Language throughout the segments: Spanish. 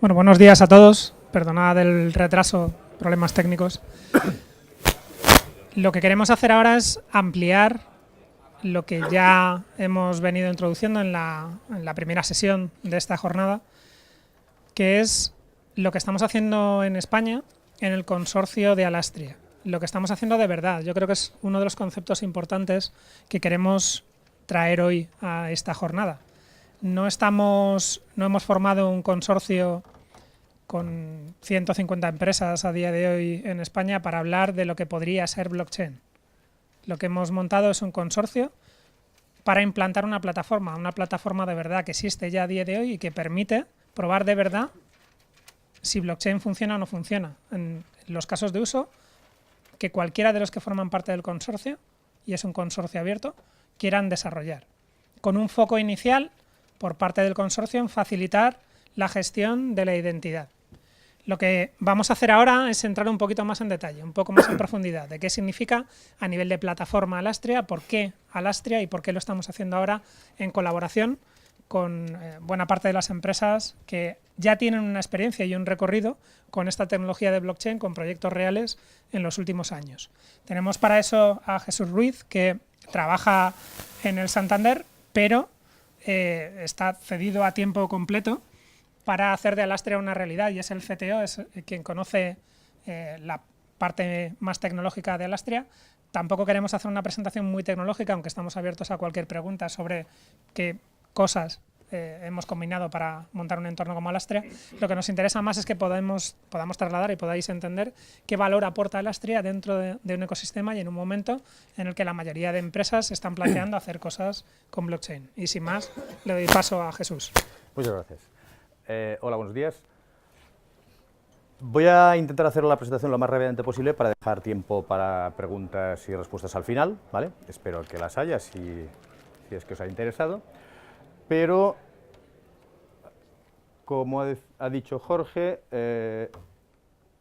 Bueno, buenos días a todos. Perdonad el retraso, problemas técnicos. Lo que queremos hacer ahora es ampliar lo que ya hemos venido introduciendo en la primera sesión de esta jornada, que es lo que estamos haciendo en España en el consorcio de Alastria. Lo que estamos haciendo de verdad. Yo creo que es uno de los conceptos importantes que queremos traer hoy a esta jornada. No hemos formado un consorcio con 150 empresas a día de hoy en España para hablar de lo que podría ser blockchain. Lo que hemos montado es un consorcio para implantar una plataforma de verdad que existe ya a día de hoy y que permite probar de verdad si blockchain funciona o no funciona. En los casos de uso, que cualquiera de los que forman parte del consorcio, y es un consorcio abierto, quieran desarrollar. Con un foco inicial por parte del consorcio en facilitar la gestión de la identidad. Lo que vamos a hacer ahora es entrar un poquito más en detalle, un poco más en profundidad, de qué significa a nivel de plataforma Alastria, por qué Alastria y por qué lo estamos haciendo ahora en colaboración con buena parte de las empresas que ya tienen una experiencia y un recorrido con esta tecnología de blockchain, con proyectos reales en los últimos años. Tenemos para eso a Jesús Ruiz, que trabaja en el Santander, pero está cedido a tiempo completo para hacer de Alastria una realidad, y es el CTO, es quien conoce la parte más tecnológica de Alastria. Tampoco queremos hacer una presentación muy tecnológica, aunque estamos abiertos a cualquier pregunta sobre qué cosas hemos combinado para montar un entorno como Alastria. Lo que nos interesa más es que podamos trasladar y podáis entender qué valor aporta Alastria dentro de un ecosistema y en un momento en el que la mayoría de empresas están planteando hacer cosas con blockchain. Y sin más, le doy paso a Jesús. Muchas gracias. Hola, buenos días. Voy a intentar hacer la presentación lo más rápidamente posible para dejar tiempo para preguntas y respuestas al final, ¿vale? Espero que las haya, si es que os ha interesado. Pero, como ha dicho Jorge,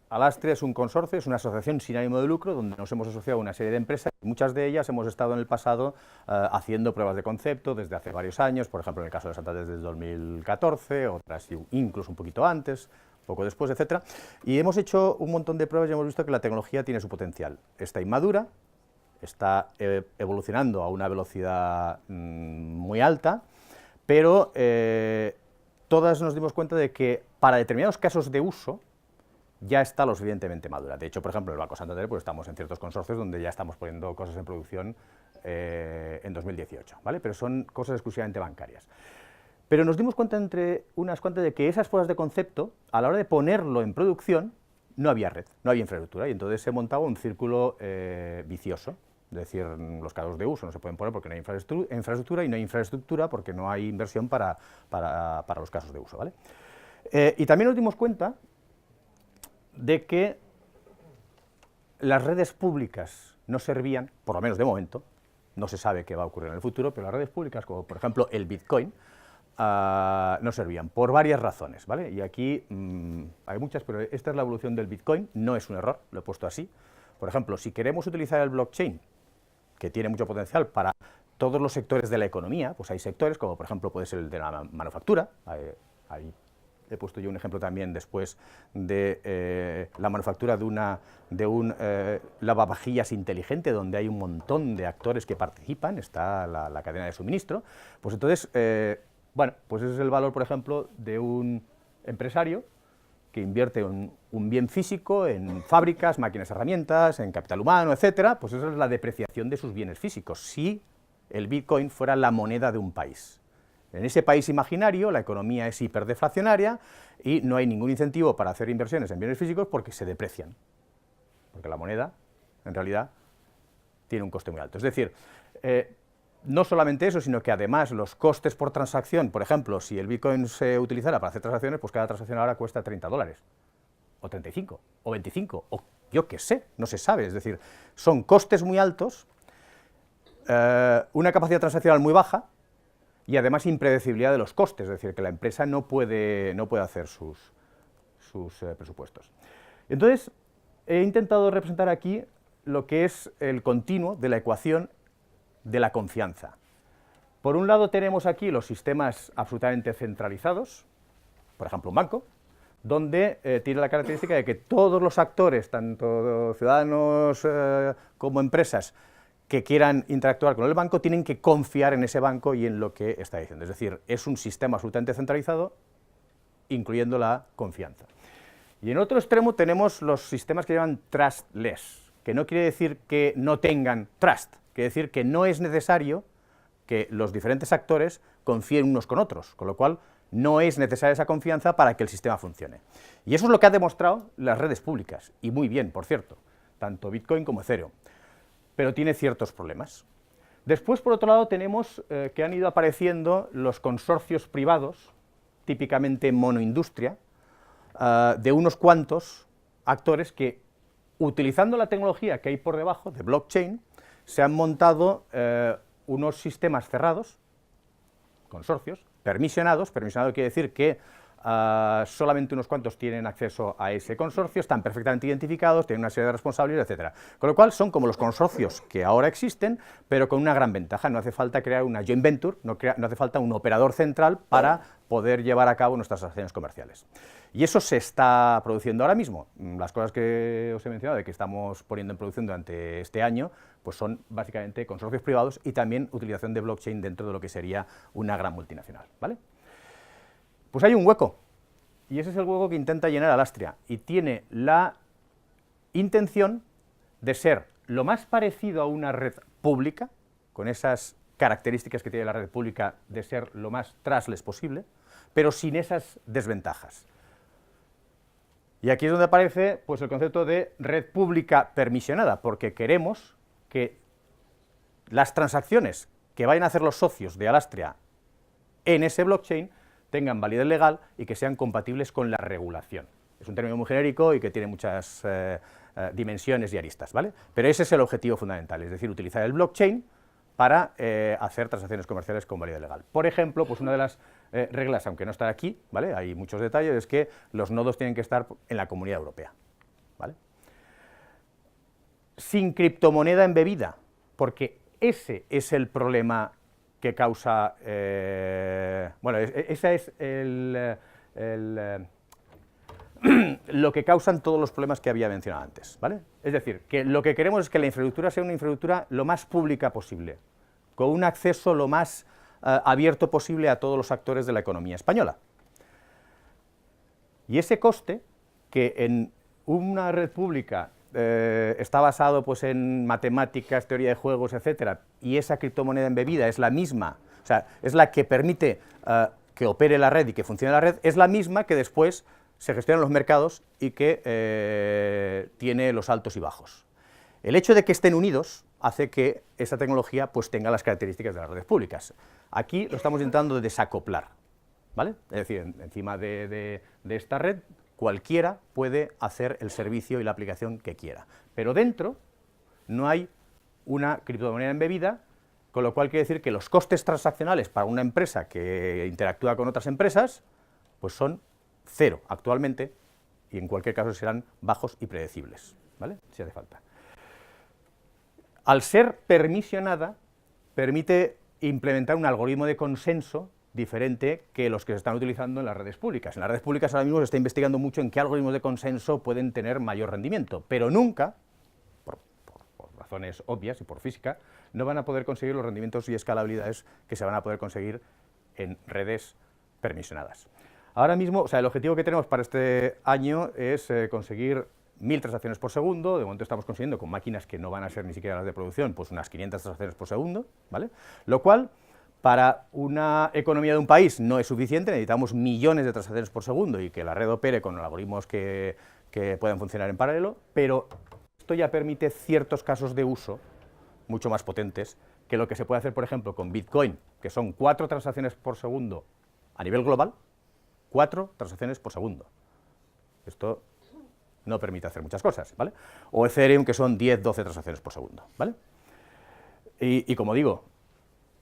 Alastria es un consorcio, es una asociación sin ánimo de lucro, donde nos hemos asociado a una serie de empresas. Muchas de ellas hemos estado en el pasado haciendo pruebas de concepto desde hace varios años, por ejemplo, en el caso de Santander desde 2014, otras incluso un poquito antes, poco después, etcétera. Y hemos hecho un montón de pruebas y hemos visto que la tecnología tiene su potencial. Está inmadura, está evolucionando a una velocidad muy alta, pero todas nos dimos cuenta de que para determinados casos de uso ya está lo suficientemente madura. De hecho, por ejemplo, en el Banco Santander pues estamos en ciertos consorcios donde ya estamos poniendo cosas en producción en 2018, ¿vale? Pero son cosas exclusivamente bancarias. Pero nos dimos cuenta entre unas cuantas de que esas pruebas de concepto, a la hora de ponerlo en producción, no había red, no había infraestructura, y entonces se montaba un círculo vicioso. Es decir, los casos de uso no se pueden poner porque no hay infraestructura, y no hay infraestructura porque no hay inversión para los casos de uso, ¿vale? Y también nos dimos cuenta de que las redes públicas no servían, por lo menos de momento, no se sabe qué va a ocurrir en el futuro, pero las redes públicas, como por ejemplo el Bitcoin, no servían, por varias razones, ¿vale? Y aquí hay muchas, pero esta es la evolución del Bitcoin, no es un error, lo he puesto así. Por ejemplo, si queremos utilizar el blockchain, que tiene mucho potencial para todos los sectores de la economía, pues hay sectores como por ejemplo puede ser el de la manufactura, ahí he puesto yo un ejemplo también después de la manufactura de un lavavajillas inteligente, donde hay un montón de actores que participan, está la cadena de suministro. Pues entonces, bueno, pues ese es el valor, por ejemplo, de un empresario que invierte un bien físico en fábricas, máquinas, herramientas, en capital humano, etcétera. Pues esa es la depreciación de sus bienes físicos, si el Bitcoin fuera la moneda de un país. En ese país imaginario la economía es hiperdeflacionaria y no hay ningún incentivo para hacer inversiones en bienes físicos porque se deprecian, porque la moneda, en realidad, tiene un coste muy alto. Es decir, no solamente eso, sino que además los costes por transacción, por ejemplo, si el Bitcoin se utilizara para hacer transacciones, pues cada transacción ahora cuesta $30, o 35, o 25, o yo qué sé, no se sabe. Es decir, son costes muy altos, una capacidad transaccional muy baja, y además impredecibilidad de los costes, es decir, que la empresa no puede hacer sus presupuestos. Entonces, he intentado representar aquí lo que es el continuo de la ecuación de la confianza. Por un lado tenemos aquí los sistemas absolutamente centralizados, por ejemplo un banco, donde tiene la característica de que todos los actores, tanto ciudadanos como empresas, que quieran interactuar con el banco, tienen que confiar en ese banco y en lo que está diciendo. Es decir, es un sistema absolutamente centralizado, incluyendo la confianza. Y en otro extremo tenemos los sistemas que llaman trustless, que no quiere decir que no tengan trust, quiere decir que no es necesario que los diferentes actores confíen unos con otros, con lo cual no es necesaria esa confianza para que el sistema funcione. Y eso es lo que han demostrado las redes públicas, y muy bien, por cierto, tanto Bitcoin como Ethereum, pero tiene ciertos problemas. Después, por otro lado, tenemos que han ido apareciendo los consorcios privados, típicamente monoindustria, de unos cuantos actores que, utilizando la tecnología que hay por debajo de blockchain, se han montado unos sistemas cerrados, consorcios, permisionado quiere decir que solamente unos cuantos tienen acceso a ese consorcio, están perfectamente identificados, tienen una serie de responsabilidades, etcétera. Con lo cual son como los consorcios que ahora existen, pero con una gran ventaja: no hace falta crear una joint venture, no hace falta un operador central para poder llevar a cabo nuestras acciones comerciales. Y eso se está produciendo ahora mismo. Las cosas que os he mencionado, de que estamos poniendo en producción durante este año, pues son básicamente consorcios privados y también utilización de blockchain dentro de lo que sería una gran multinacional, ¿vale? Pues hay un hueco, y ese es el hueco que intenta llenar Alastria, y tiene la intención de ser lo más parecido a una red pública, con esas características que tiene la red pública de ser lo más trustless posible, pero sin esas desventajas. Y aquí es donde aparece pues el concepto de red pública permisionada, porque queremos que las transacciones que vayan a hacer los socios de Alastria en ese blockchain tengan validez legal y que sean compatibles con la regulación. Es un término muy genérico y que tiene muchas dimensiones y aristas, ¿vale? Pero ese es el objetivo fundamental, es decir, utilizar el blockchain para hacer transacciones comerciales con validez legal. Por ejemplo, pues una de las reglas, aunque no está aquí, ¿vale?, hay muchos detalles, es que los nodos tienen que estar en la Comunidad Europea, ¿vale? Sin criptomoneda embebida, porque ese es el problema que causa, bueno, ese es lo que causan todos los problemas que había mencionado antes, ¿vale? Es decir, que lo que queremos es que la infraestructura sea una infraestructura lo más pública posible, con un acceso lo más abierto posible a todos los actores de la economía española. Y ese coste, que en una red pública está basado pues en matemáticas, teoría de juegos, etcétera, y esa criptomoneda embebida es la misma, o sea, es la que permite que opere la red y que funcione la red, es la misma que después se gestiona en los mercados y que tiene los altos y bajos. El hecho de que estén unidos hace que esa tecnología pues tenga las características de las redes públicas. Aquí lo estamos intentando desacoplar, ¿vale? Es decir, encima de esta red cualquiera puede hacer el servicio y la aplicación que quiera, pero dentro no hay una criptomoneda embebida, con lo cual quiere decir que los costes transaccionales para una empresa que interactúa con otras empresas pues son cero actualmente, y en cualquier caso serán bajos y predecibles, ¿vale?, si hace falta. Al ser permisionada, permite implementar un algoritmo de consenso diferente que los que se están utilizando en las redes públicas. En las redes públicas ahora mismo se está investigando mucho en qué algoritmos de consenso pueden tener mayor rendimiento, pero nunca, por razones obvias y por física, no van a poder conseguir los rendimientos y escalabilidades que se van a poder conseguir en redes permisionadas. Ahora mismo, o sea, el objetivo que tenemos para este año es conseguir 1000 transacciones por segundo. De momento estamos consiguiendo, con máquinas que no van a ser ni siquiera las de producción, pues unas 500 transacciones por segundo, ¿vale? Lo cual, para una economía de un país no es suficiente, necesitamos millones de transacciones por segundo y que la red opere con algoritmos que puedan funcionar en paralelo, pero esto ya permite ciertos casos de uso mucho más potentes que lo que se puede hacer, por ejemplo, con Bitcoin, que son 4 transacciones por segundo a nivel global, 4 transacciones por segundo. Esto no permite hacer muchas cosas, ¿vale? O Ethereum, que son 10, 12 transacciones por segundo, ¿vale? Y como digo,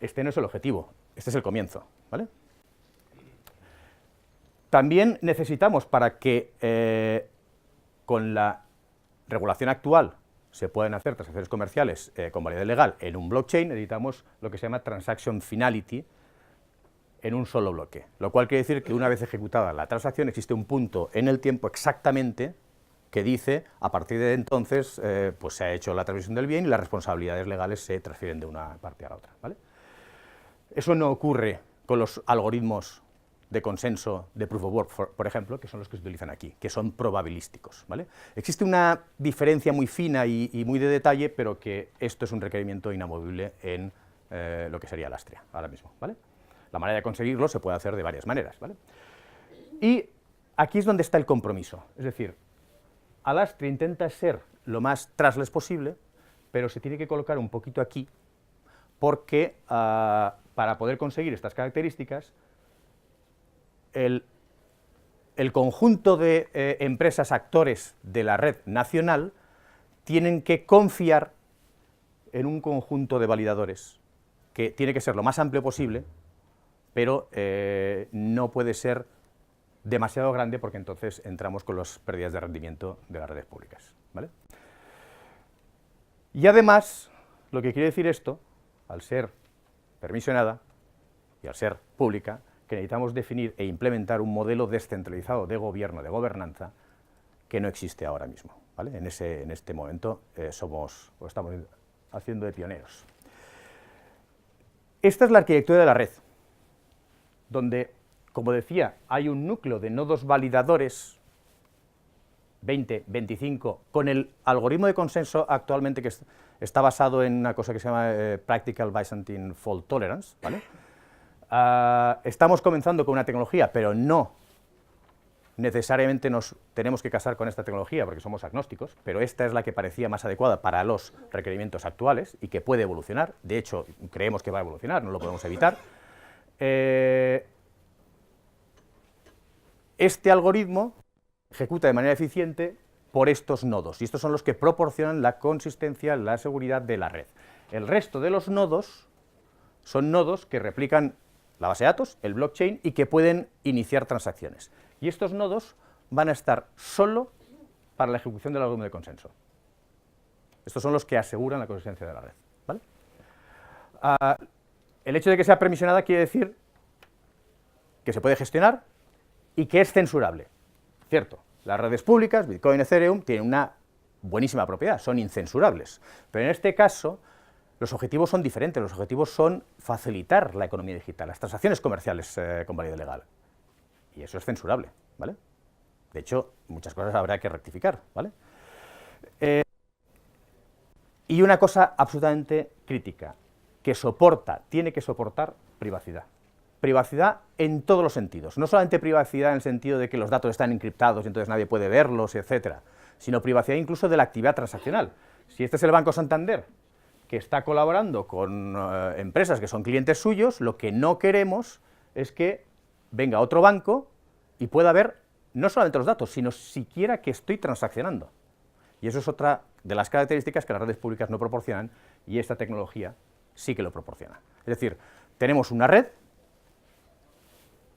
este no es el objetivo, este es el comienzo, ¿vale? También necesitamos, para que con la regulación actual se puedan hacer transacciones comerciales con validez legal en un blockchain, necesitamos lo que se llama transaction finality en un solo bloque, lo cual quiere decir que una vez ejecutada la transacción existe un punto en el tiempo exactamente que dice, a partir de entonces, pues se ha hecho la transmisión del bien y las responsabilidades legales se transfieren de una parte a la otra, ¿vale? Eso no ocurre con los algoritmos de consenso de Proof of Work, por ejemplo, que son los que se utilizan aquí, que son probabilísticos, ¿vale? Existe una diferencia muy fina y muy de detalle, pero que esto es un requerimiento inamovible en lo que sería Alastria ahora mismo, ¿vale? La manera de conseguirlo se puede hacer de varias maneras, ¿vale? Y aquí es donde está el compromiso, es decir, Alastria intenta ser lo más trustless posible, pero se tiene que colocar un poquito aquí, porque para poder conseguir estas características, el conjunto de empresas actores de la red nacional tienen que confiar en un conjunto de validadores que tiene que ser lo más amplio posible, pero no puede ser demasiado grande porque entonces entramos con las pérdidas de rendimiento de las redes públicas, ¿vale? Y además, lo que quiere decir esto, al ser permisionada y al ser pública, que necesitamos definir e implementar un modelo descentralizado de gobierno, de gobernanza, que no existe ahora mismo, ¿vale? En este momento estamos haciendo de pioneros. Esta es la arquitectura de la red, donde, como decía, hay un núcleo de nodos validadores, 20, 25, con el algoritmo de consenso actualmente que está basado en una cosa que se llama Practical Byzantine Fault Tolerance, ¿vale? Estamos comenzando con una tecnología, pero no necesariamente nos tenemos que casar con esta tecnología porque somos agnósticos, pero esta es la que parecía más adecuada para los requerimientos actuales y que puede evolucionar. De hecho, creemos que va a evolucionar, no lo podemos evitar. Este algoritmo ejecuta de manera eficiente por estos nodos, y estos son los que proporcionan la consistencia, la seguridad de la red. El resto de los nodos son nodos que replican la base de datos, el blockchain, y que pueden iniciar transacciones. Y estos nodos van a estar solo para la ejecución del algoritmo de consenso. Estos son los que aseguran la consistencia de la red, ¿vale? El hecho de que sea permisionada quiere decir que se puede gestionar y que es censurable. Cierto, las redes públicas, Bitcoin, Ethereum, tienen una buenísima propiedad, son incensurables. Pero en este caso, los objetivos son diferentes, los objetivos son facilitar la economía digital, las transacciones comerciales con validez legal. Y eso es censurable, ¿vale? De hecho, muchas cosas habrá que rectificar, ¿vale? Y una cosa absolutamente crítica, que tiene que soportar privacidad. Privacidad en todos los sentidos, no solamente privacidad en el sentido de que los datos están encriptados y entonces nadie puede verlos, etcétera, sino privacidad incluso de la actividad transaccional. Si este es el Banco Santander, que está colaborando con empresas que son clientes suyos, lo que no queremos es que venga otro banco y pueda ver no solamente los datos, sino siquiera que estoy transaccionando. Y eso es otra de las características que las redes públicas no proporcionan, y esta tecnología sí que lo proporciona. Es decir, tenemos una red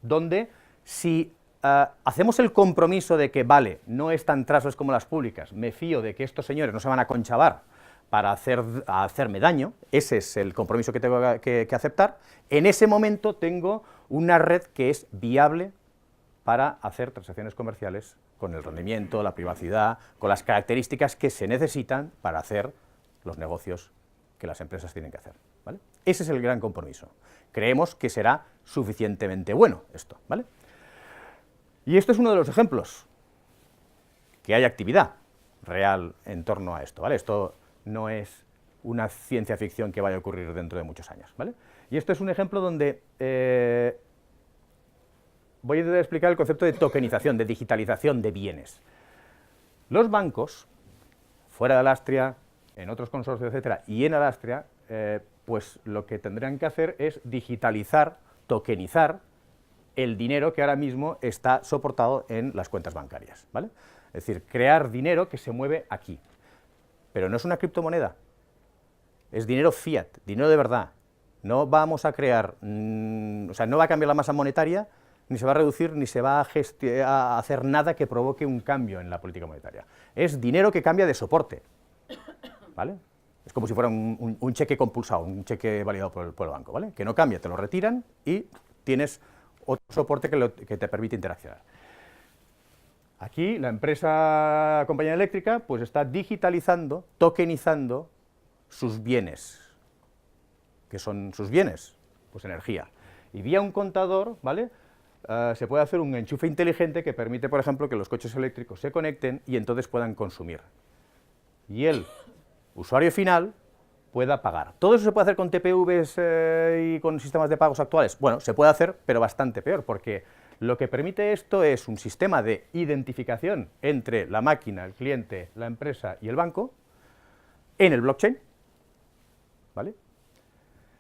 donde si hacemos el compromiso de que, vale, no es tan trustless como las públicas, me fío de que estos señores no se van a conchavar para hacerme daño, ese es el compromiso que tengo que aceptar, en ese momento tengo una red que es viable para hacer transacciones comerciales con el rendimiento, la privacidad, con las características que se necesitan para hacer los negocios que las empresas tienen que hacer, ¿vale? Ese es el gran compromiso. Creemos que será suficientemente bueno esto, ¿vale? Y esto es uno de los ejemplos, que hay actividad real en torno a esto, ¿vale? Esto no es una ciencia ficción que vaya a ocurrir dentro de muchos años, ¿vale? Y esto es un ejemplo donde voy a intentar explicar el concepto de tokenización, de digitalización de bienes. Los bancos, fuera de Alastria, en otros consorcios, etcétera, y en Alastria, pues lo que tendrán que hacer es digitalizar, tokenizar el dinero que ahora mismo está soportado en las cuentas bancarias, ¿vale? Es decir, crear dinero que se mueve aquí. Pero no es una criptomoneda, es dinero fiat, dinero de verdad. No vamos a crear, o sea, no va a cambiar la masa monetaria, ni se va a reducir, ni se va a hacer nada que provoque un cambio en la política monetaria. Es dinero que cambia de soporte, ¿vale? Es como si fuera un cheque compulsado, un cheque validado por el banco, ¿vale? Que no cambia, te lo retiran y tienes otro soporte que te permite interaccionar. Aquí la empresa compañía eléctrica pues está digitalizando, tokenizando sus bienes. ¿Qué son sus bienes? Pues energía. Y vía un contador, ¿vale? Se puede hacer un enchufe inteligente que permite, por ejemplo, que los coches eléctricos se conecten y entonces puedan consumir. Y el usuario final pueda pagar. ¿Todo eso se puede hacer con TPVs y con sistemas de pagos actuales? Bueno, se puede hacer, pero bastante peor, porque lo que permite esto es un sistema de identificación entre la máquina, el cliente, la empresa y el banco en el blockchain, ¿vale?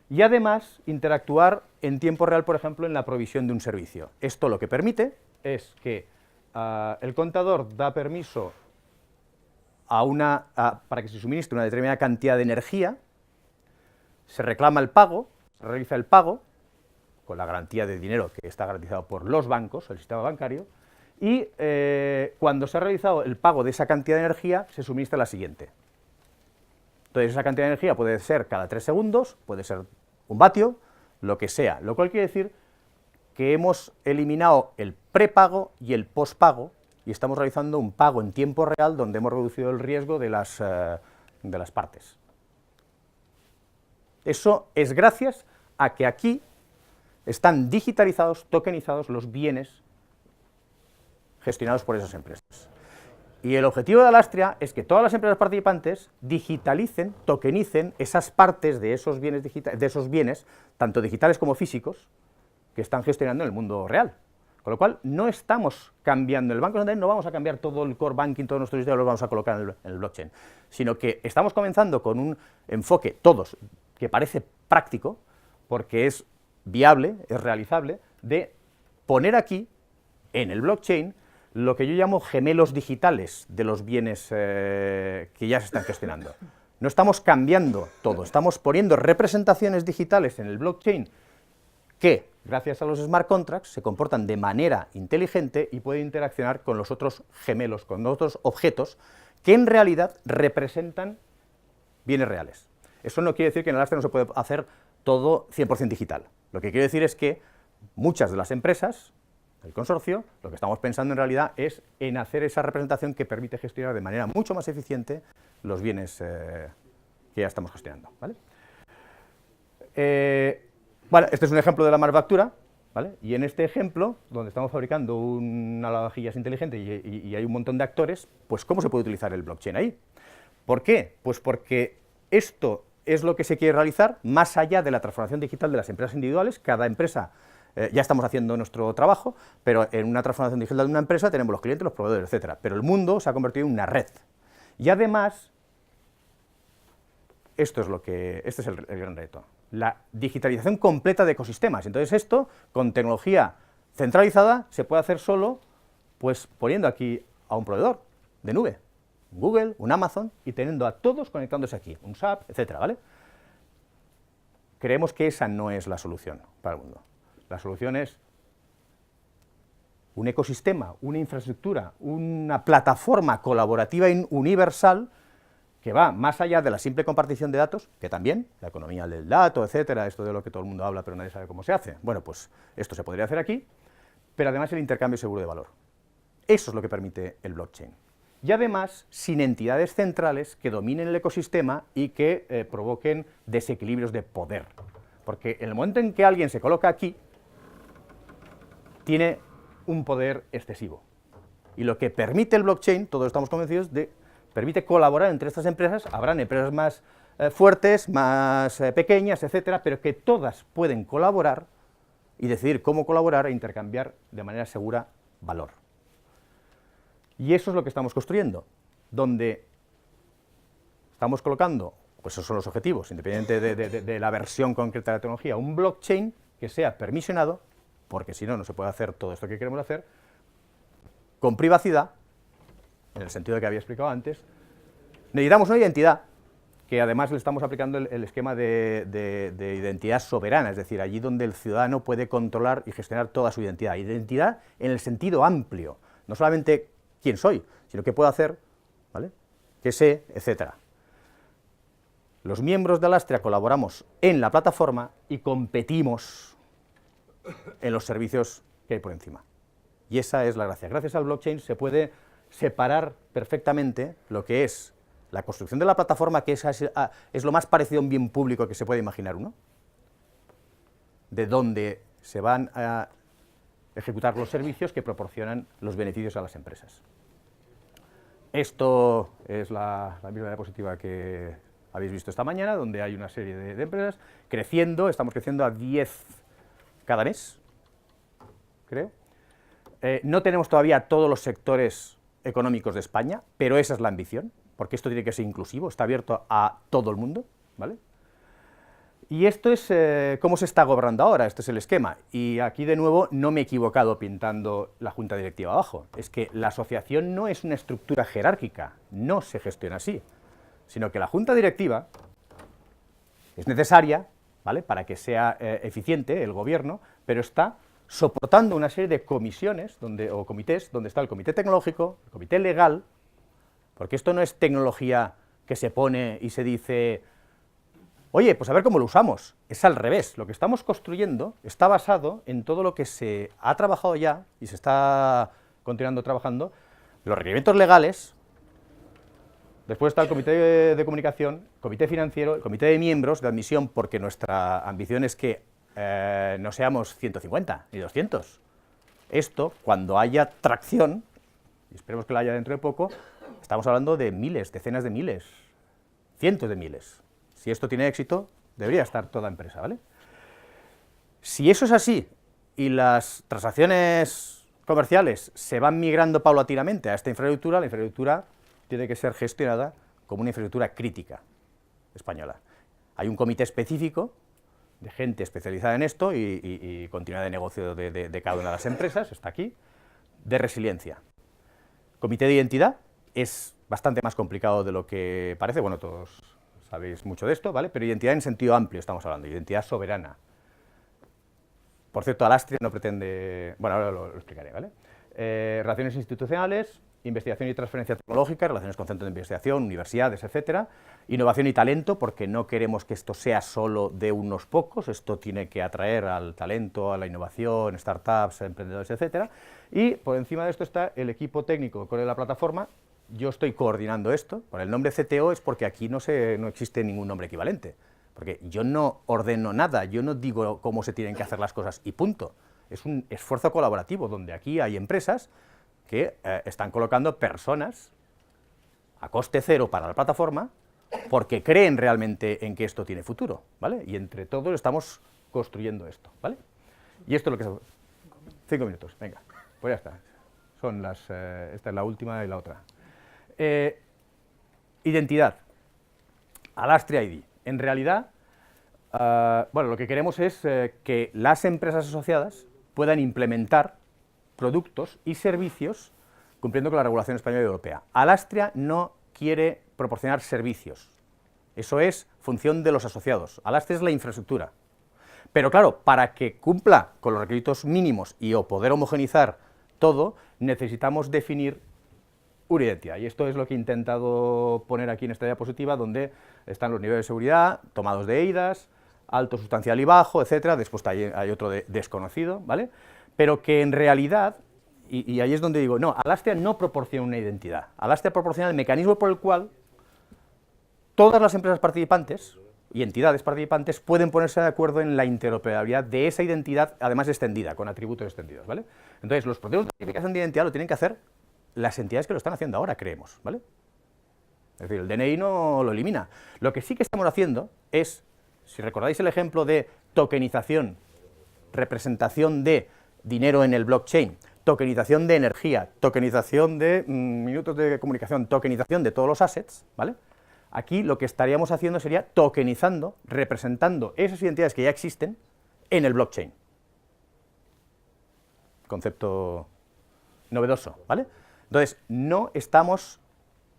Y además interactuar en tiempo real, por ejemplo, en la provisión de un servicio. Esto lo que permite es que el contador da permiso para que se suministre una determinada cantidad de energía, se reclama el pago, se realiza el pago, con la garantía de dinero que está garantizado por los bancos, el sistema bancario, y cuando se ha realizado el pago de esa cantidad de energía, se suministra la siguiente. Entonces esa cantidad de energía puede ser cada 3 segundos, puede ser 1 vatio, lo que sea, lo cual quiere decir que hemos eliminado el prepago y el pospago, y estamos realizando un pago en tiempo real donde hemos reducido el riesgo de las partes. Eso es gracias a que aquí están digitalizados, tokenizados los bienes gestionados por esas empresas. Y el objetivo de Alastria es que todas las empresas participantes digitalicen, tokenicen esas partes de esos bienes, tanto digitales como físicos, que están gestionando en el mundo real. Con lo cual, no estamos cambiando, en el Banco Santander no vamos a cambiar todo el core banking, todos nuestros sistemas los vamos a colocar en el blockchain, sino que estamos comenzando con un enfoque, todos, que parece práctico, porque es viable, es realizable, de poner aquí, en el blockchain, lo que yo llamo gemelos digitales de los bienes que ya se están gestionando. No estamos cambiando todo, estamos poniendo representaciones digitales en el blockchain que, gracias a los smart contracts, se comportan de manera inteligente y pueden interaccionar con los otros gemelos, con otros objetos, que en realidad representan bienes reales. Eso no quiere decir que en Alastria no se puede hacer todo 100% digital. Lo que quiere decir es que muchas de las empresas del consorcio, lo que estamos pensando en realidad es en hacer esa representación que permite gestionar de manera mucho más eficiente los bienes que ya estamos gestionando, ¿vale? Bueno, este es un ejemplo de la manufactura, ¿vale? Y en este ejemplo, donde estamos fabricando una lavavajillas inteligente y hay un montón de actores, pues ¿cómo se puede utilizar el blockchain ahí? ¿Por qué? Pues porque esto es lo que se quiere realizar más allá de la transformación digital de las empresas individuales. Cada empresa, ya estamos haciendo nuestro trabajo, pero en una transformación digital de una empresa tenemos los clientes, los proveedores, etcétera. Pero el mundo se ha convertido en una red. Y además, este es el gran reto, la digitalización completa de ecosistemas. Entonces esto, con tecnología centralizada, se puede hacer solo, pues poniendo aquí a un proveedor de nube, un Google, un Amazon, y teniendo a todos conectándose aquí, un SAP, etcétera, ¿vale? Creemos que esa no es la solución para el mundo. La solución es un ecosistema, una infraestructura, una plataforma colaborativa universal que va más allá de la simple compartición de datos, que también, la economía del dato, etcétera, esto de lo que todo el mundo habla pero nadie sabe cómo se hace. Bueno, pues esto se podría hacer aquí, pero además el intercambio seguro de valor. Eso es lo que permite el blockchain. Y además, sin entidades centrales que dominen el ecosistema y que provoquen desequilibrios de poder. Porque en el momento en que alguien se coloca aquí, tiene un poder excesivo. Y lo que permite el blockchain, todos estamos convencidos, permite colaborar entre estas empresas. Habrán empresas más fuertes, más pequeñas, etcétera, pero que todas pueden colaborar y decidir cómo colaborar e intercambiar de manera segura valor. Y eso es lo que estamos construyendo, donde estamos colocando, pues esos son los objetivos, independientemente de la versión concreta de la tecnología, un blockchain que sea permisionado, porque si no, no se puede hacer todo esto que queremos hacer, con privacidad, en el sentido que había explicado antes. Necesitamos una identidad, que además le estamos aplicando el esquema de identidad soberana, es decir, allí donde el ciudadano puede controlar y gestionar toda su identidad. Identidad en el sentido amplio, no solamente quién soy, sino qué puedo hacer, ¿vale?, qué sé, etcétera. Los miembros de Alastria colaboramos en la plataforma y competimos en los servicios que hay por encima. Y esa es la gracia. Gracias al blockchain se puede separar perfectamente lo que es la construcción de la plataforma, que es lo más parecido a un bien público que se puede imaginar uno, de donde se van a ejecutar los servicios que proporcionan los beneficios a las empresas. Esto es la misma diapositiva que habéis visto esta mañana, donde hay una serie de empresas creciendo, estamos creciendo a 10 cada mes, creo. No tenemos todavía todos los sectores económicos de España, pero esa es la ambición, porque esto tiene que ser inclusivo, está abierto a todo el mundo, ¿vale? Y esto es cómo se está gobernando ahora, este es el esquema. Y aquí, de nuevo, no me he equivocado pintando la junta directiva abajo. Es que la asociación no es una estructura jerárquica, no se gestiona así, sino que la junta directiva es necesaria, ¿vale?, para que sea eficiente el gobierno, pero está soportando una serie de comisiones o comités, donde está el comité tecnológico, el comité legal, porque esto no es tecnología que se pone y se dice: oye, pues a ver cómo lo usamos. Es al revés, lo que estamos construyendo está basado en todo lo que se ha trabajado ya y se está continuando trabajando, los requerimientos legales. Después está el comité de comunicación, comité financiero, el comité de miembros de admisión, porque nuestra ambición es que no seamos 150 ni 200. Esto, cuando haya tracción, y esperemos que la haya dentro de poco, estamos hablando de miles, decenas de miles, cientos de miles. Si esto tiene éxito, debería estar toda empresa, ¿vale? Si eso es así, y las transacciones comerciales se van migrando paulatinamente a esta infraestructura, la infraestructura tiene que ser gestionada como una infraestructura crítica española. Hay un comité específico de gente especializada en esto y continuidad de negocio de cada una de las empresas, está aquí, de resiliencia. Comité de identidad es bastante más complicado de lo que parece, bueno, todos sabéis mucho de esto, ¿vale? Pero identidad en sentido amplio estamos hablando, identidad soberana. Por cierto, Alastria no pretende... Bueno, ahora lo explicaré, ¿vale? Relaciones institucionales, investigación y transferencia tecnológica, relaciones con centros de investigación, universidades, etcétera. Innovación y talento, porque no queremos que esto sea solo de unos pocos, esto tiene que atraer al talento, a la innovación, startups, emprendedores, etcétera. Y por encima de esto está el equipo técnico con la plataforma. Yo estoy coordinando esto, con el nombre CTO es porque aquí no existe ningún nombre equivalente, porque yo no ordeno nada, yo no digo cómo se tienen que hacer las cosas y punto. Es un esfuerzo colaborativo, donde aquí hay empresas que están colocando personas a coste cero para la plataforma, porque creen realmente en que esto tiene futuro, ¿vale? Y entre todos estamos construyendo esto, ¿vale? Y esto es lo que... 5 minutos, venga, pues ya está. Son esta es la última y la otra. Identidad, Alastria ID. En realidad, bueno, lo que queremos es que las empresas asociadas puedan implementar productos y servicios cumpliendo con la regulación española y europea. Alastria no quiere proporcionar servicios, eso es función de los asociados. Alastria es la infraestructura. Pero claro, para que cumpla con los requisitos mínimos y o poder homogeneizar todo, necesitamos definir una identidad, y esto es lo que he intentado poner aquí en esta diapositiva, donde están los niveles de seguridad, tomados de EIDAS, alto, sustancial y bajo, etcétera. Después hay otro de desconocido, ¿vale? Pero que en realidad, y ahí es donde digo, no, Alastria no proporciona una identidad, Alastria proporciona el mecanismo por el cual todas las empresas participantes y entidades participantes pueden ponerse de acuerdo en la interoperabilidad de esa identidad, además extendida, con atributos extendidos, ¿vale? Entonces, los procesos de verificación de identidad lo tienen que hacer las entidades que lo están haciendo ahora, creemos, ¿vale? Es decir, el DNI no lo elimina. Lo que sí que estamos haciendo es, si recordáis el ejemplo de tokenización, representación de dinero en el blockchain, tokenización de energía, tokenización de minutos de comunicación, tokenización de todos los assets, ¿vale? Aquí lo que estaríamos haciendo sería tokenizando, representando esas identidades que ya existen en el blockchain. Concepto novedoso, ¿vale? Entonces, no estamos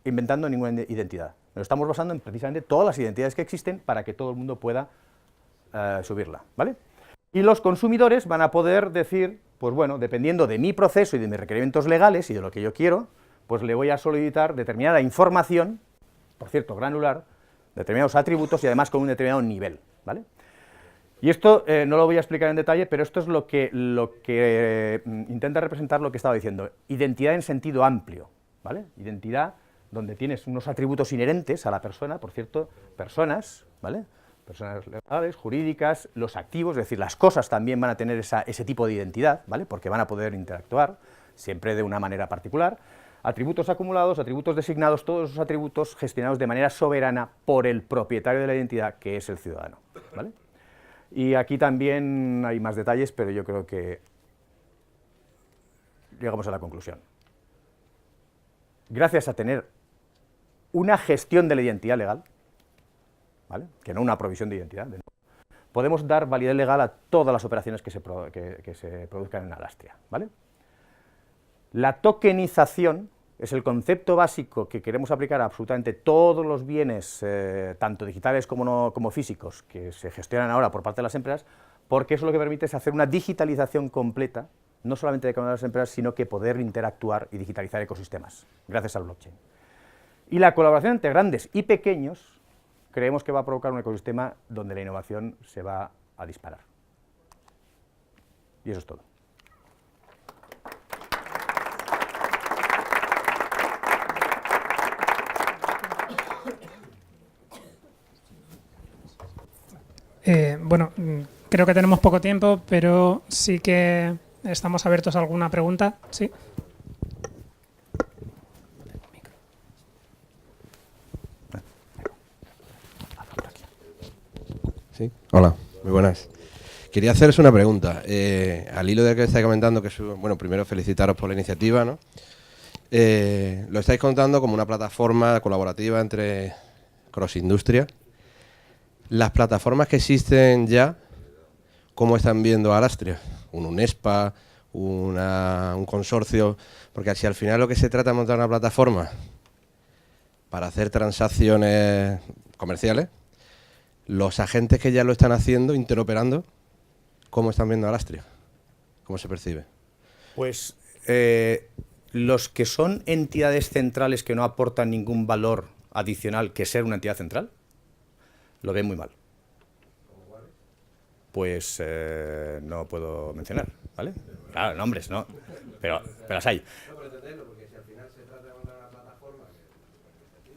inventando ninguna identidad, nos estamos basando en precisamente todas las identidades que existen para que todo el mundo pueda subirla, ¿vale? Y los consumidores van a poder decir, pues bueno, dependiendo de mi proceso y de mis requerimientos legales y de lo que yo quiero, pues le voy a solicitar determinada información, por cierto, granular, determinados atributos y además con un determinado nivel, ¿vale? Y esto no lo voy a explicar en detalle, pero esto es lo que intenta representar lo que estaba diciendo. Identidad en sentido amplio, ¿vale? Identidad donde tienes unos atributos inherentes a la persona, por cierto, personas, ¿vale? Personas legales, jurídicas, los activos, es decir, las cosas también van a tener ese tipo de identidad, ¿vale? Porque van a poder interactuar, siempre de una manera particular. Atributos acumulados, atributos designados, todos esos atributos gestionados de manera soberana por el propietario de la identidad, que es el ciudadano, ¿vale? Y aquí también hay más detalles, pero yo creo que llegamos a la conclusión. Gracias a tener una gestión de la identidad legal, ¿vale? Que no una provisión de identidad, podemos dar validez legal a todas las operaciones que se produzcan en Alastria, ¿vale? La tokenización es el concepto básico que queremos aplicar a absolutamente todos los bienes, tanto digitales como físicos, que se gestionan ahora por parte de las empresas, porque eso lo que permite es hacer una digitalización completa, no solamente de cada una de las empresas, sino que poder interactuar y digitalizar ecosistemas, gracias al blockchain. Y la colaboración entre grandes y pequeños, creemos que va a provocar un ecosistema donde la innovación se va a disparar. Y eso es todo. Bueno, creo que tenemos poco tiempo, pero sí que estamos abiertos a alguna pregunta. ¿Sí? Sí, hola, muy buenas. Quería haceros una pregunta. Al hilo de que estáis comentando, bueno, primero felicitaros por la iniciativa, ¿no? Lo estáis contando como una plataforma colaborativa entre cross-industria. Las plataformas que existen ya, ¿cómo están viendo a Alastria? Un UNESPA, un consorcio, porque si al final lo que se trata es montar una plataforma para hacer transacciones comerciales, los agentes que ya lo están haciendo, interoperando, ¿cómo están viendo a Alastria? ¿Cómo se percibe? Pues los que son entidades centrales que no aportan ningún valor adicional que ser una entidad central, lo ven muy mal. Pues no puedo mencionar, ¿vale? Claro, nombres, ¿no? Pero las hay. No, pero entenderlo, porque si al final se trata de montar una plataforma que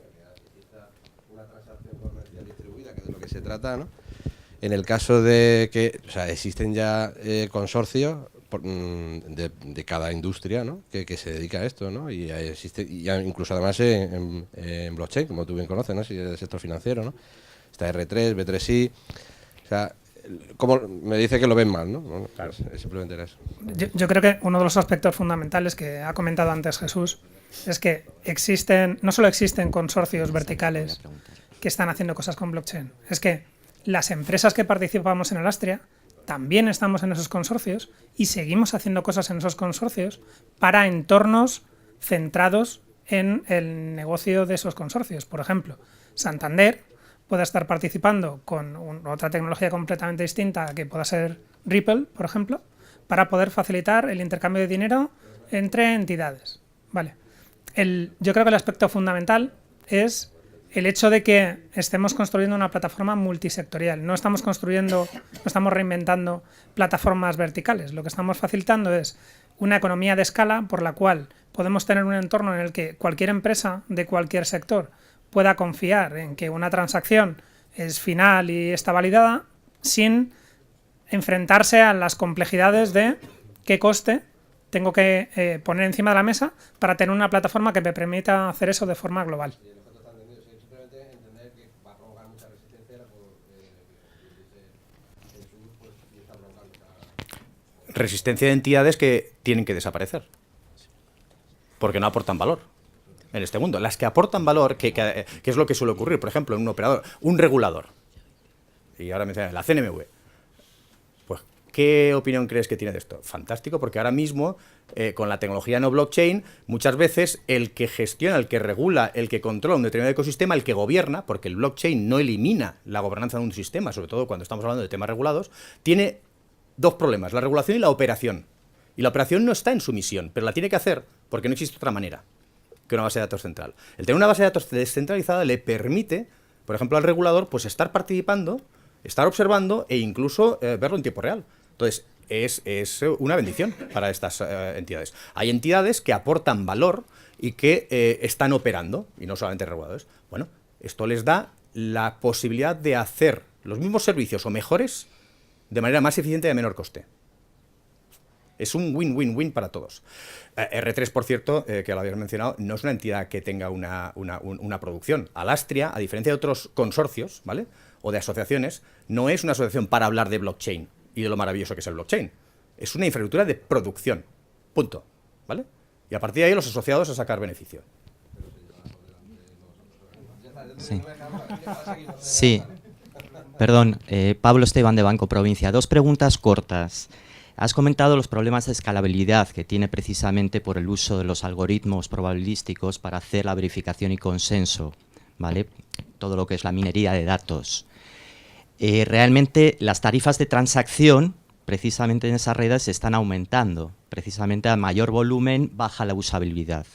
exista una transacción comercial distribuida, que es de lo que se trata, ¿no? En el caso de que, o sea, existen ya consorcios de cada industria, ¿no? que se dedica a esto, ¿no? Y existe, y incluso además en blockchain, como tú bien conoces, ¿no? Si es del sector financiero, ¿no? Está R3, B3I, o sea, como me dice que lo ven mal, ¿no? Bueno, claro. Pues, simplemente era eso. Yo creo que uno de los aspectos fundamentales que ha comentado antes Jesús es que no solo existen consorcios verticales que están haciendo cosas con blockchain, es que las empresas que participamos en Alastria también estamos en esos consorcios y seguimos haciendo cosas en esos consorcios para entornos centrados en el negocio de esos consorcios. Por ejemplo, Santander pueda estar participando con otra tecnología completamente distinta que pueda ser Ripple, por ejemplo, para poder facilitar el intercambio de dinero entre entidades. Vale. Yo creo que el aspecto fundamental es el hecho de que estemos construyendo una plataforma multisectorial. No estamos reinventando plataformas verticales. Lo que estamos facilitando es una economía de escala por la cual podemos tener un entorno en el que cualquier empresa de cualquier sector pueda confiar en que una transacción es final y está validada sin enfrentarse a las complejidades de qué coste tengo que poner encima de la mesa para tener una plataforma que me permita hacer eso de forma global. Resistencia de entidades que tienen que desaparecer, porque no aportan valor en este mundo. Las que aportan valor, que es lo que suele ocurrir, por ejemplo, en un operador, un regulador, y ahora menciona la CNMV, pues, ¿qué opinión crees que tiene de esto? Fantástico, porque ahora mismo, con la tecnología no blockchain, muchas veces el que gestiona, el que regula, el que controla un determinado ecosistema, el que gobierna, porque el blockchain no elimina la gobernanza de un sistema, sobre todo cuando estamos hablando de temas regulados, tiene dos problemas, la regulación y la operación. Y la operación no está en su misión, pero la tiene que hacer porque no existe otra manera que una base de datos central. El tener una base de datos descentralizada le permite, por ejemplo, al regulador, pues estar participando estar observando e incluso verlo en tiempo real. Entonces, es una bendición para estas entidades. Hay entidades que aportan valor y que están operando, y no solamente reguladores. Bueno, esto les da la posibilidad de hacer los mismos servicios o mejores de manera más eficiente y a menor coste. Es un win-win-win para todos. R3, por cierto, que lo habías mencionado, no es una entidad que tenga una producción. Alastria, a diferencia de otros consorcios, ¿vale?, o de asociaciones, no es una asociación para hablar de blockchain y de lo maravilloso que es el blockchain. Es una infraestructura de producción. Punto. ¿Vale? Y a partir de ahí los asociados a sacar beneficio. Sí. Sí. Perdón, Pablo Esteban de Banco Provincia. 2 preguntas cortas. Has comentado los problemas de escalabilidad que tiene precisamente por el uso de los algoritmos probabilísticos para hacer la verificación y consenso, ¿vale? Todo lo que es la minería de datos. Realmente las tarifas de transacción, precisamente en esas redes, están aumentando. Precisamente a mayor volumen baja la usabilidad.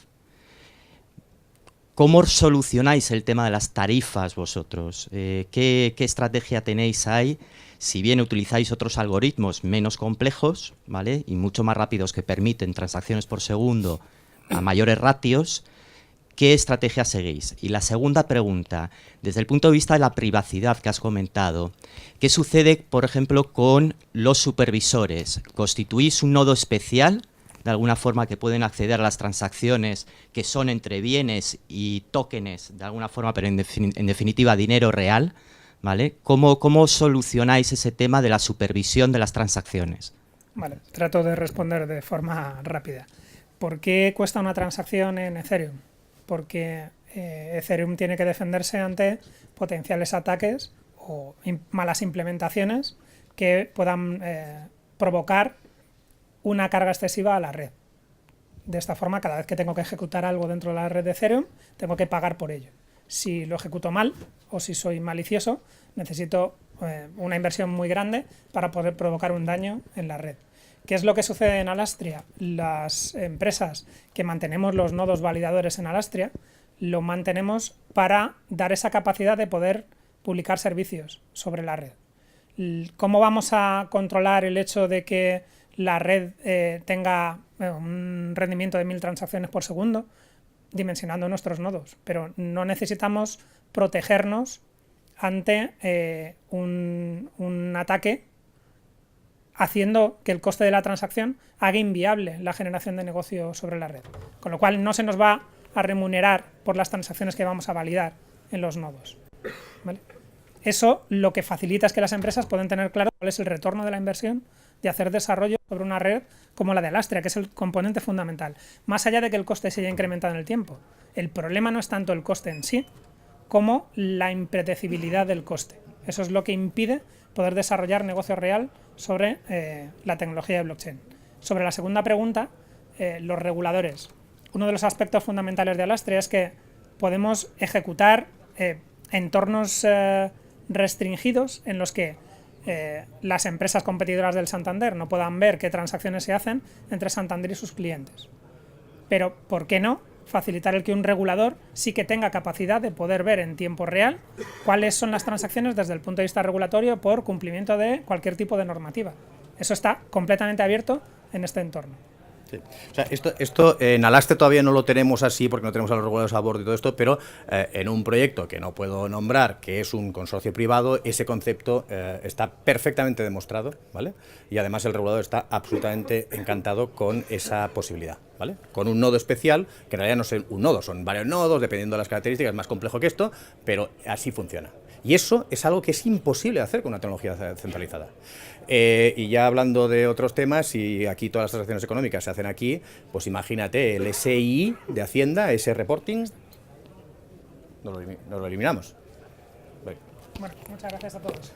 ¿Cómo solucionáis el tema de las tarifas vosotros? ¿Qué estrategia tenéis ahí? Si bien utilizáis otros algoritmos menos complejos, ¿vale?, y mucho más rápidos que permiten transacciones por segundo a mayores ratios, ¿qué estrategia seguís? Y la segunda pregunta, desde el punto de vista de la privacidad que has comentado, ¿qué sucede, por ejemplo, con los supervisores? ¿Constituís un nodo especial, de alguna forma, que pueden acceder a las transacciones que son entre bienes y tokens, de alguna forma, pero en definitiva dinero real? ¿Vale? ¿Cómo solucionáis ese tema de la supervisión de las transacciones? Vale, trato de responder de forma rápida. ¿Por qué cuesta una transacción en Ethereum? Porque Ethereum tiene que defenderse ante potenciales ataques o malas implementaciones que puedan provocar una carga excesiva a la red. De esta forma, cada vez que tengo que ejecutar algo dentro de la red de Ethereum, tengo que pagar por ello. Si lo ejecuto mal o si soy malicioso, necesito una inversión muy grande para poder provocar un daño en la red. ¿Qué es lo que sucede en Alastria? Las empresas que mantenemos los nodos validadores en Alastria, lo mantenemos para dar esa capacidad de poder publicar servicios sobre la red. ¿Cómo vamos a controlar el hecho de que la red tenga un rendimiento de 1000 transacciones por segundo? Dimensionando nuestros nodos, pero no necesitamos protegernos ante un ataque haciendo que el coste de la transacción haga inviable la generación de negocio sobre la red, con lo cual no se nos va a remunerar por las transacciones que vamos a validar en los nodos, ¿vale? Eso lo que facilita es que las empresas puedan tener claro cuál es el retorno de la inversión de hacer desarrollo sobre una red como la de Alastria, que es el componente fundamental. Más allá de que el coste se haya incrementado en el tiempo, el problema no es tanto el coste en sí, como la impredecibilidad del coste. Eso es lo que impide poder desarrollar negocio real sobre la tecnología de blockchain. Sobre la segunda pregunta, los reguladores. Uno de los aspectos fundamentales de Alastria es que podemos ejecutar entornos restringidos en los que las empresas competidoras del Santander no puedan ver qué transacciones se hacen entre Santander y sus clientes. Pero, ¿por qué no facilitar el que un regulador sí que tenga capacidad de poder ver en tiempo real cuáles son las transacciones desde el punto de vista regulatorio por cumplimiento de cualquier tipo de normativa? Eso está completamente abierto en este entorno. Sí. O sea, esto en Alastria todavía no lo tenemos así porque no tenemos a los reguladores a bordo y todo esto, pero en un proyecto que no puedo nombrar, que es un consorcio privado, ese concepto está perfectamente demostrado, ¿vale? Y además el regulador está absolutamente encantado con esa posibilidad, ¿vale? Con un nodo especial, que en realidad no es un nodo, son varios nodos, dependiendo de las características, es más complejo que esto, pero así funciona. Y eso es algo que es imposible de hacer con una tecnología centralizada. Y ya hablando de otros temas, y aquí todas las transacciones económicas se hacen aquí, pues imagínate el SI de Hacienda, ese reporting, nos lo eliminamos. Bueno, muchas gracias a todos.